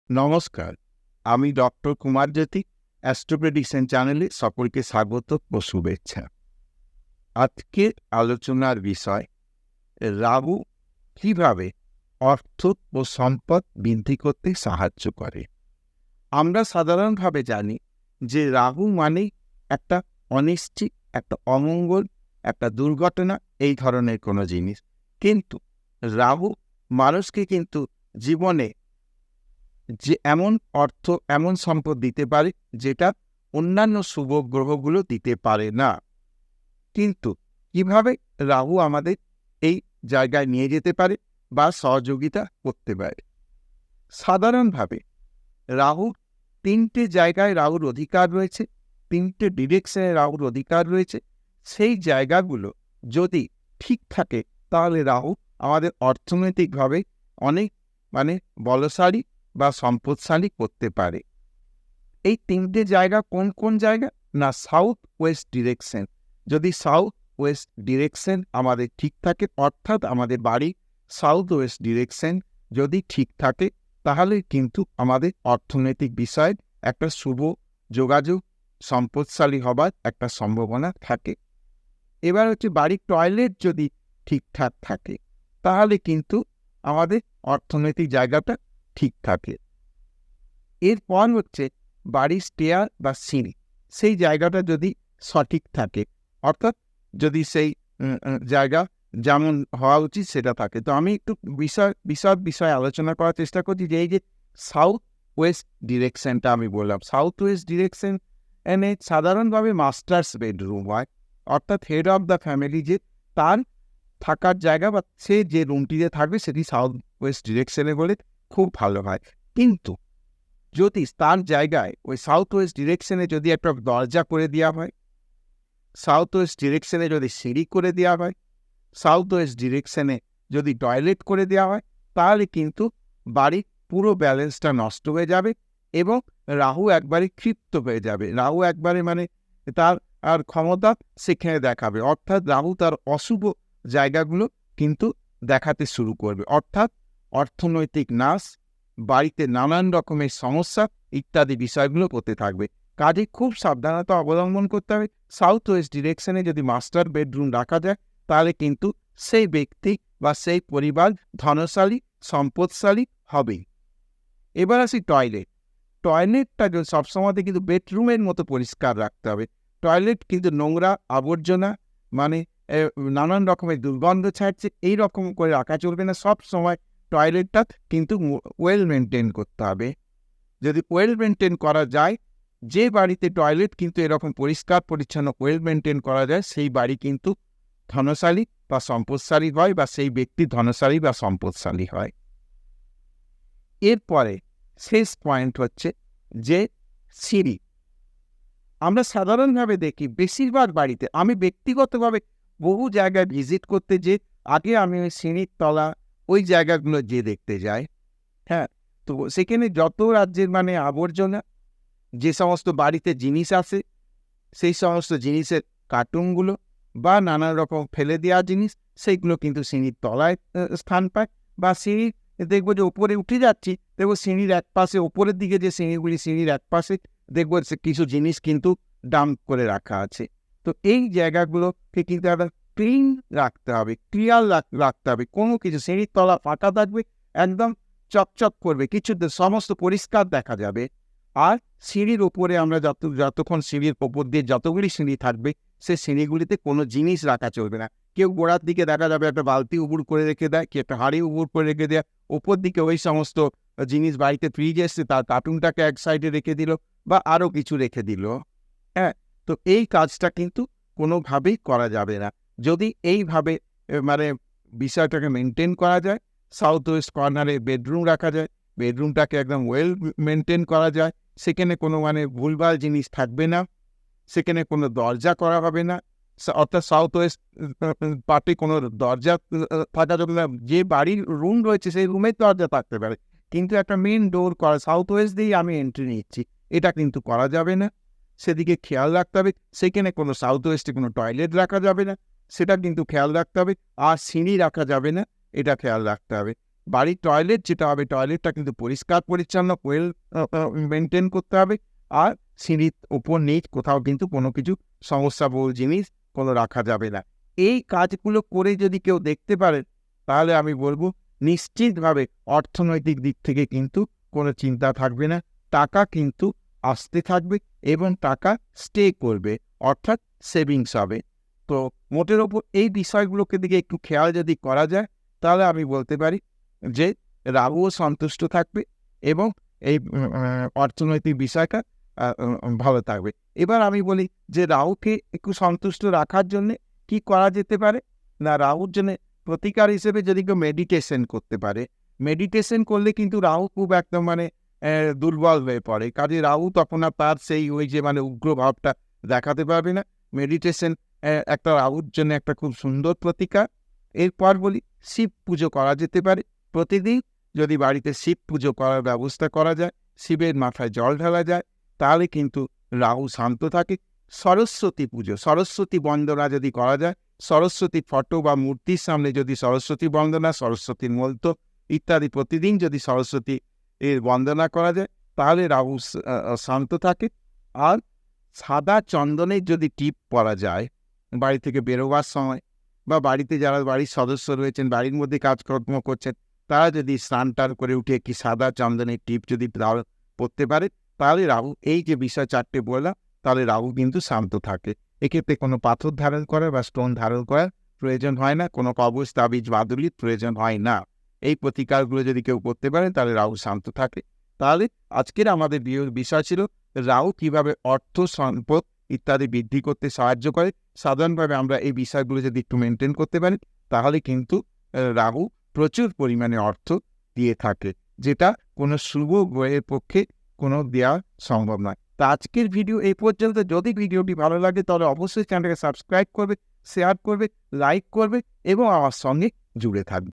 নমস্কার, আমি ডক্টর কুমার জ্যোতি। Astro prediction চ্যানেলে সকলকে স্বাগত ও শুভেচ্ছা। আজকের আলোচনার বিষয় রাহু কিভাবে অর্থ ও সম্পদ বৃদ্ধি করতে সাহায্য করে। আমরা সাধারণভাবে জানি যে রাহু মানেই একটা অনিশ্চিত, একটা অমঙ্গল, একটা দুর্ঘটনা, এই ধরনের কোনো জিনিস। কিন্তু রাহু মানুষকে কিন্তু জীবনে যে এমন অর্থ, এমন সম্পদ দিতে পারে যেটা অন্যান্য শুভ গ্রহগুলো দিতে পারে না। কিন্তু কিভাবে রাহু আমাদের এই জায়গায় নিয়ে যেতে পারে বা সহযোগিতা করতে পারে? সাধারণভাবে রাহুর তিনটে জায়গায় রাহুর অধিকার রয়েছে, তিনটে ডিরেকশনে রাহুর অধিকার রয়েছে। সেই জায়গাগুলো যদি ঠিক থাকে তাহলে রাহু আমাদের অর্থনৈতিকভাবে অনেক বলশালী বা সম্পদশালী করতে পারে। এই তিনটে জায়গা কোন কোন জায়গা? না, সাউথ ওয়েস্ট ডিরেকশন। যদি সাউথ ওয়েস্ট ডিরেকশন আমাদের ঠিক থাকে, অর্থাৎ আমাদের বাড়ি সাউথ ওয়েস্ট ডিরেকশন যদি ঠিক থাকে, তাহলে কিন্তু আমাদের অর্থনৈতিক বিষয়ে একটা শুভ যোগাযোগ, সম্পদশালী হবার একটা সম্ভাবনা থাকে। এবার হচ্ছে বাড়ির টয়লেট যদি ঠিকঠাক থাকে, তাহলে কিন্তু আমাদের অর্থনৈতিক জায়গাটা ঠিক থাকে। এরপর হচ্ছে বাড়ির স্টেয়ার বা সিঁড়ি, সেই জায়গাটা যদি সঠিক থাকে, অর্থাৎ যদি সেই জায়গা যেমন হওয়া উচিত সেটা থাকে। তো আমি একটু বিশদ বিষয়ে আলোচনা করার চেষ্টা করছি যে এই যে সাউথ ওয়েস্ট ডিরেকশনটা আমি বললাম, সাউথ ওয়েস্ট ডিরেকশন এনে সাধারণভাবে মাস্টার্স বেডরুম হয়, অর্থাৎ হেড অফ দ্য ফ্যামিলি, যে তার থাকার জায়গা বা সে যে রুমটিতে থাকবে সেটি সাউথ ওয়েস্ট ডিরেকশনে বলে খুব ভালো হয়। কিন্তু যদি তার জায়গায় ওই সাউথ ওয়েস্ট ডিরেকশনে যদি একটা দরজা করে দেওয়া হয়, সাউথ ওয়েস্ট ডিরেকশনে যদি সিঁড়ি করে দেওয়া হয়, সাউথ ওয়েস্ট ডিরেকশনে যদি টয়লেট করে দেওয়া হয়, তাহলে কিন্তু বাড়ির পুরো ব্যালেন্সটা নষ্ট হয়ে যাবে এবং রাহু একবারে ক্ষিপ্ত হয়ে যাবে। রাহু একবারে তার আর ক্ষমতা সেখানে দেখাবে, অর্থাৎ রাহু তার অশুভ জায়গাগুলো কিন্তু দেখাতে শুরু করবে, অর্থাৎ অর্থনৈতিক নাশ, বাড়িতে নানান রকমের সমস্যা ইত্যাদি বিষয়গুলো করতে থাকবে। কাজে খুব সাবধানতা অবলম্বন করতে হবে। সাউথ ওয়েস্ট ডিরেকশনে যদি মাস্টার বেডরুম রাখা যায়, তাহলে কিন্তু সেই ব্যক্তি বা সেই পরিবার ধনশালী, সম্পদশালী হবেই। এবার আসি টয়লেট। টয়লেটটা সবসময় কিন্তু বেডরুমের মতো পরিষ্কার রাখতে হবে। টয়লেট কিন্তু নোংরা, আবর্জনা, নানান রকমের দুর্গন্ধ ছাড়ছে, এই রকম করে রাখা চলবে না। সব সময় টয়লেটটা কিন্তু ওয়েল মেনটেন করতে হবে। যদি ওয়েল মেনটেন করা যায়, যে বাড়িতে টয়লেট কিন্তু এরকম পরিষ্কার পরিচ্ছন্ন ওয়েল মেনটেন করা যায়, সেই বাড়ি কিন্তু ধনশালী বা সম্পদশালী হয়, বা সেই ব্যক্তি ধনশালী বা সম্পদশালী হয়। এরপরে শেষ পয়েন্ট হচ্ছে যে সিঁড়ি। আমরা সাধারণভাবে দেখি বেশিরভাগ বাড়িতে, আমি ব্যক্তিগতভাবে বহু জায়গায় ভিজিট করতে যে আগে আমি ওই সিঁড়ির তলা, ওই জায়গাগুলো যে দেখতে যাই। হ্যাঁ, তো সেখানে যত রাজ্যের আবর্জনা, যে সমস্ত বাড়িতে জিনিস আসে, সেই সমস্ত জিনিসের কার্টুনগুলো বা নানা রকম ফেলে দেওয়া জিনিস, সেইগুলো কিন্তু সিঁড়ির তলায় স্থান পায়। বা সিঁড়ির দেখবো যে ওপরে উঠে যাচ্ছি, দেখবো সিঁড়ির এক পাশে, ওপরের দিকে যে সিঁড়িগুলি, সিঁড়ির এক পাশে দেখবো কিছু জিনিস কিন্তু ডাম্প করে রাখা আছে। তো এই জায়গাগুলোকে কিন্তু একটা ক্লিন রাখতে হবে, ক্লিয়ার রাখতে হবে। কোনো কিছু সিঁড়ির তলা ফাঁকা থাকবে, একদম চকচক করবে, সমস্ত পরিষ্কার দেখা যাবে। আর সিঁড়ির ওপরে আমরা যতক্ষণ সিঁড়ির ওপর দিয়ে যতগুলি সিঁড়ি থাকবে, সে সিঁড়িগুলিতে কোনো জিনিস রাখা চলবে না। কেউ গোড়ার দিকে দেখা যাবে একটা বালতি উবুড় করে রেখে দেয়, কি একটা হাঁড়ি উবুড় করে রেখে দেয়, ওপর দিকে ওই সমস্ত জিনিস, বাড়িতে ফ্রিজ এসছে তার কার্টুনটাকে এক সাইডে রেখে দিল বা আরও কিছু রেখে দিল। হ্যাঁ, তো এই কাজটা কিন্তু কোনোভাবেই করা যাবে না। যদি এইভাবে বিষয়টাকে মেনটেন করা যায়, সাউথ ওয়েস্ট কর্নারে বেডরুম রাখা যায়, বেডরুমটাকে একদম ওয়েল মেনটেন করা যায়, সেখানে কোনো ভুলভাল জিনিস থাকবে না, সেখানে কোনো দরজা করা হবে না, অর্থাৎ সাউথ ওয়েস্ট পার্টে কোনো দরজা থাকা যাবে না। যে বাড়ির রুম রয়েছে সেই রুমের দরজা থাকতে পারে, কিন্তু একটা মেন ডোর করা, সাউথ ওয়েস্ট দিয়েই আমি এন্ট্রি নিচ্ছি, এটা কিন্তু করা যাবে না। সেদিকে খেয়াল রাখতে হবে। সেখানে কোনো সাউথ ওয়েস্টে কোনো টয়লেট রাখা যাবে না, সেটা কিন্তু খেয়াল রাখতে হবে। আর সিঁড়ি রাখা যাবে না, এটা খেয়াল রাখতে হবে। বাড়ির টয়লেট যেটা হবে, টয়লেটটা কিন্তু পরিষ্কার পরিচ্ছন্ন ওয়েল মেনটেন করতে হবে। আর সিঁড়ির ওপর নিচ কোথাও কিন্তু কোনো কিছু সমস্যাবহুল জিনিস কোনো রাখা যাবে না। এই কাজগুলো করে যদি কেউ দেখতে পারেন, তাহলে আমি বলব নিশ্চিতভাবে অর্থনৈতিক দিক থেকে কিন্তু কোনো চিন্তা থাকবে না। টাকা কিন্তু আসতে থাকবে এবং টাকা স্টে করবে, অর্থাৎ সেভিংস হবে। তো মোটের ওপর এই বিষয়গুলোকে দিকে একটু খেয়াল যদি করা যায়, তাহলে আমি বলতে পারি যে রাহুও সন্তুষ্ট থাকবে এবং এই অর্থনৈতিক বিষয়টা ভালো থাকবে। এবার আমি বলি যে রাহুকে একটু সন্তুষ্ট রাখার জন্যে কি করা যেতে পারে? না, রাহুর জন্যে প্রতিকার হিসেবে যদি কেউ মেডিটেশন করতে পারে, মেডিটেশন করলে কিন্তু রাহু খুব একদম মানে দুর্বল হয়ে পড়ে। কাজে রাহু তখন আর তার সেই ওই যে মানে উগ্র ভাবটা দেখাতে পারবে না। মেডিটেশন একটা রাহুর জন্য একটা খুব সুন্দর প্রতিকার। এরপর বলি শিব পুজো করা যেতে পারে। প্রতিদিন যদি বাড়িতে শিব পুজো করার ব্যবস্থা করা যায়, শিবের মাথায় জল ঢালা যায়, তাহলে কিন্তু রাহু শান্ত থাকে। সরস্বতী পুজো, সরস্বতী বন্দনা যদি করা যায়, সরস্বতী ফটো বা মূর্তির সামনে যদি সরস্বতী বন্দনা, সরস্বতীর মন্ত্র ইত্যাদি প্রতিদিন যদি সরস্বতী এর বন্দনা করা যায়, তাহলে রাহু শান্ত থাকে। আর সাদা চন্দনের যদি টিপ পরা যায় বাড়ি থেকে বেরোবার সময়, বা বাড়িতে যারা বাড়ির সদস্য রয়েছেন, বাড়ির মধ্যে কাজকর্ম করছেন, তারা যদি স্নান টান করে উঠে একটি সাদা চন্দনের টিপ যদি পরতে পারে, তাহলে রাহু এই যে বিষয় চারটে বললাম, তাহলে রাহু কিন্তু শান্ত থাকে। এক্ষেত্রে কোনো পাথর ধারণ করার বা স্টোন ধারণ করার প্রয়োজন হয় না, কোনো কবচ তাবিজ বাদুলির প্রয়োজন হয় না। এই প্রতিকারগুলো যদি কেউ করতে পারে, তাহলে রাহু শান্ত থাকে। তাহলে আজকের আমাদের বিষয় ছিল রাহু কিভাবে অর্থ, সম্পদ ইত্যাদি বৃদ্ধি করতে সাহায্য করে। সাধারণভাবে আমরা এই বিষয়গুলো যদি একটু মেনটেন করতে পারি, তাহলে কিন্তু রাহু প্রচুর পরিমাণে অর্থ দিয়ে থাকে, যেটা কোনো শুভ গ্রহের পক্ষে কোনো দেওয়া সম্ভব নয়। তা আজকের ভিডিও এই পর্যন্ত। যদি ভিডিওটি ভালো লাগে তাহলে অবশ্যই চ্যানেলটাকে সাবস্ক্রাইব করবে, শেয়ার করবে, লাইক করবে এবং আমার সঙ্গে জুড়ে থাকবে।